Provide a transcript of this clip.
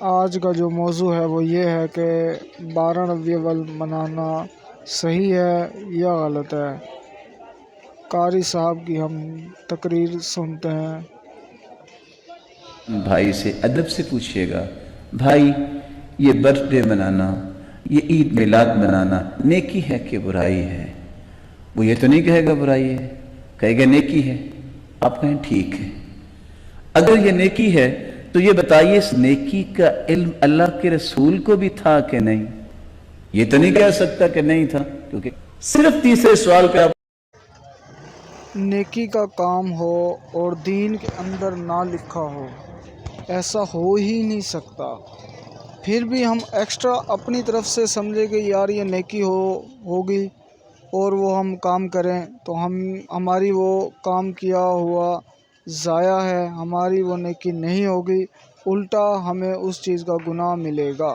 آج کا جو موضوع ہے وہ یہ ہے کہ 12 ربیع الاول منانا صحیح ہے یا غلط ہے۔ قاری صاحب کی ہم تقریر سنتے ہیں۔ بھائی سے ادب سے پوچھئے گا، بھائی یہ برتھ ڈے منانا، یہ عید میلاد منانا نیکی ہے کہ برائی ہے؟ وہ یہ تو نہیں کہے گا برائی ہے، کہے گا نیکی ہے۔ آپ کہیں ٹھیک ہے، اگر یہ نیکی ہے تو یہ بتائیے اس نیکی کا علم اللہ کے رسول کو بھی تھا کہ نہیں؟ یہ تو نہیں کہہ سکتا کہ نہیں تھا، کیونکہ صرف تیسرے سوال پہ آپ نیکی کا کام ہو اور دین کے اندر نہ لکھا ہو، ایسا ہو ہی نہیں سکتا۔ پھر بھی ہم ایکسٹرا اپنی طرف سے سمجھے کہ یار یہ نیکی ہوگی اور وہ ہم کام کریں تو ہماری وہ کام کیا ہوا ضائع ہے، ہماری وہ نیکی نہیں ہوگی، الٹا ہمیں اس چیز کا گناہ ملے گا۔